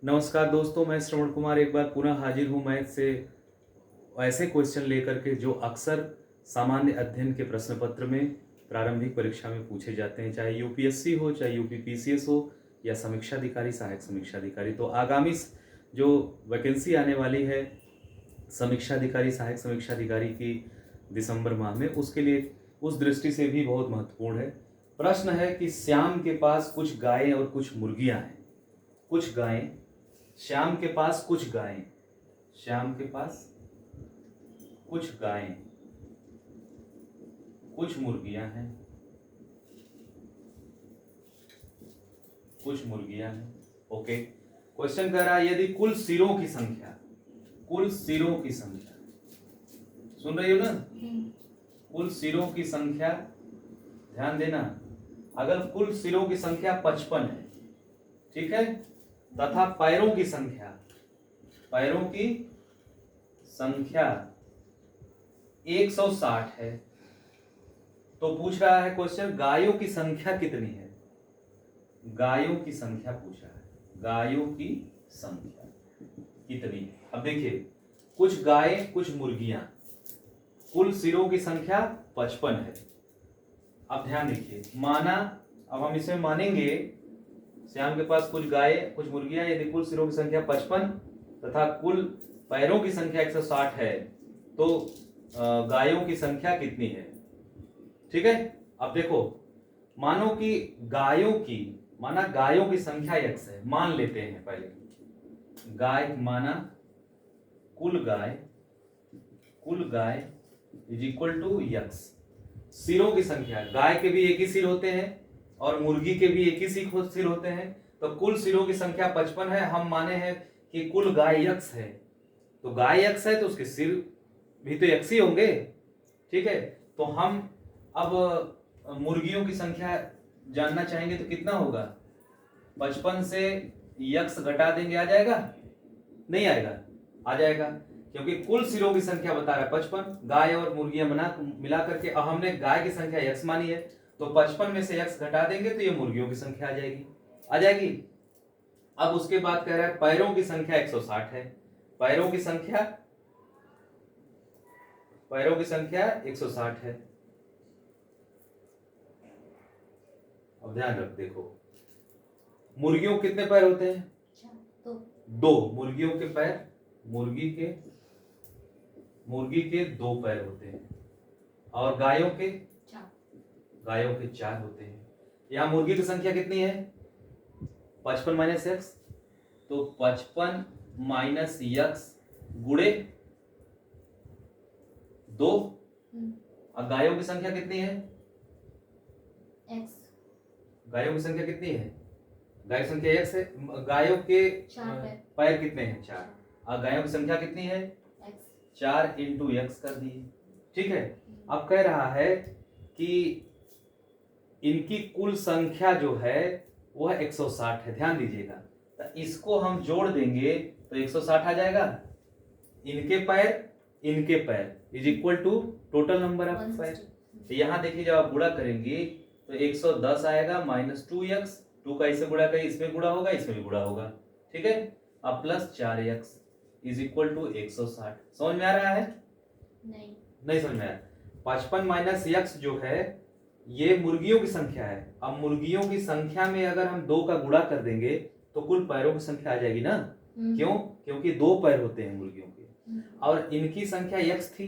नमस्कार दोस्तों, मैं श्रवण कुमार एक बार पुनः हाजिर हूँ मैथ से ऐसे क्वेश्चन लेकर के जो अक्सर सामान्य अध्ययन के प्रश्न पत्र में प्रारंभिक परीक्षा में पूछे जाते हैं, चाहे यूपीएससी हो, चाहे यूपीपीसीएस हो या समीक्षा अधिकारी, सहायक समीक्षा अधिकारी। तो आगामी जो वैकेंसी आने वाली है समीक्षा अधिकारी, सहायक समीक्षा अधिकारी की दिसंबर माह में, उसके लिए उस दृष्टि से भी बहुत महत्वपूर्ण है। प्रश्न है कि श्याम के पास कुछ गायें और कुछ मुर्गियां हैं। कुछ गायें, श्याम के पास कुछ गायें, श्याम के पास कुछ गायें, कुछ मुर्गियां हैं, कुछ मुर्गियां हैं। ओके, क्वेश्चन कह रहा है यदि कुल सिरों की संख्या, कुल सिरों की संख्या, सुन रही हो ना? कुल सिरों की संख्या, ध्यान देना, अगर कुल सिरों की संख्या 55 है, ठीक है, तथा पैरों की संख्या, पैरों की संख्या 160 है, तो पूछ रहा है क्वेश्चन गायों की संख्या कितनी है। गायों की संख्या पूछ रहा है, गायों की संख्या कितनी है। अब देखिए, कुछ गायें कुछ मुर्गियां, कुल सिरों की संख्या 55 है। अब ध्यान देखिए, माना, अब हम इसे मानेंगे श्याम के पास कुछ गायें कुछ मुर्गियां, यदि कुल सिरों की संख्या 55 तथा कुल पैरों की संख्या 160 है, तो गायों की संख्या कितनी है। ठीक है, अब देखो, मानो कि गायों की, माना गायों की संख्या x है, मान लेते हैं पहले गाय, माना कुल गाय इज इक्वल टू x। सिरों की संख्या, गाय के भी एक ही सिर होते हैं और मुर्गी के भी एक ही सिर होते हैं, तो कुल सिरों की संख्या 55 है। हम माने हैं कि कुल गाय x है, तो गाय x है तो उसके सिर भी तो x ही होंगे। ठीक है, तो हम अब मुर्गियों की संख्या जानना चाहेंगे, तो कितना होगा, 55 से x घटा देंगे, आ जाएगा? नहीं आएगा, आ जाएगा, क्योंकि कुल सिरों की संख्या बता रहा है 55, गाय और मुर्गियां मिला करके, अब हमने गाय की संख्या x मानी है, तो 55 में से x घटा देंगे तो ये मुर्गियों की संख्या आ जाएगी, आ जाएगी। अब उसके बाद कह रहा है पैरों की संख्या 160 है, पैरों की संख्या 160 है। अब ध्यान रख, देखो, मुर्गियों कितने पैर होते हैं? दो। मुर्गियों के पैर, मुर्गी के 2 पैर होते हैं, और गायों के 4 होते हैं। यहां मुर्गी की संख्या कितनी है? 55 माइनस एक्स, तो 55 माइनस एक्स गुणे 2। और गायों की संख्या कितनी है? गायों की संख्या कितनी है? गाय की संख्या x है, गायों के पैर कितने हैं? 4, और गायों की संख्या कितनी है? 4 इंटू एक्स कर दिए। ठीक है, अब कह रहा है कि इनकी कुल संख्या जो है वह 160 है। ध्यान दीजिएगा, तो इसको हम जोड़ देंगे तो 160 आ जाएगा। इनके पैर is equal to total number of पैर। तो यहां देखिए, जब आप गुणा करेंगे तो 110 आएगा माइनस 2x, 2 का इससे गुणा करिए, इसमें गुणा होगा, इसमें भी गुणा होगा। ठीक है, अब plus 4x is equal to 160। समझ में आ रहा है? नहीं समझ में आया। 55 माइनस x जो है ये मुर्गियों की संख्या है। अब मुर्गियों की संख्या में अगर हम 2 का गुणा कर देंगे तो कुल पैरों की संख्या आ जाएगी ना। क्यों? क्योंकि 2 पैर होते हैं मुर्गियों के, और इनकी संख्या x थी,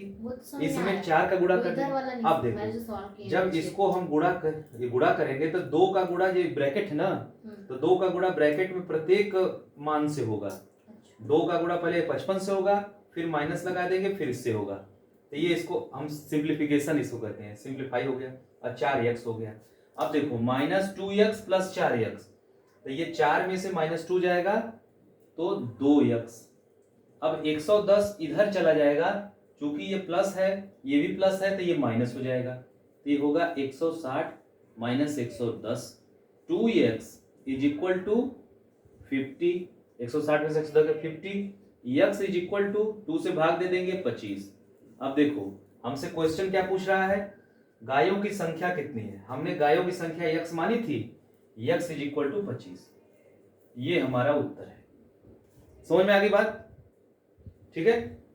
इसमें 4 का गुणा कर देंगे। अब देखो, जब इसको हम गुणा करेंगे तो 2 का गुणा, ये ब्रैकेट है ना, तो 2 का गुणा ब्रैकेट में प्रत्येक मान से होगा। 2 का गुणा पहले 55 से होगा, फिर माइनस लगा देंगे, फिर इससे होगा। तो ये इसको हम सिंप्लीफिकेशन इसको कहते हैं, सिंप्लीफाई हो गया, और 4x हो गया। अब देखो, माइनस 2x प्लस 4x, तो ये 4 में से माइनस 2 जाएगा तो 2x। अब 110 इधर चला जाएगा, क्योंकि ये प्लस है, ये भी प्लस है, तो ये माइनस हो जाएगा, तो ये होगा 160 minus 110, 2x is equal to 50। 160 में से 110 50, x इज इक्वल टू 2 से भाग दे देंगे 25। अब देखो, हमसे क्वेश्चन क्या पूछ रहा है, गायों की संख्या कितनी है। हमने गायों की संख्या x मानी थी, x इज इक्वल टू 25, ये हमारा उत्तर है। समझ में आ गई बात? ठीक है।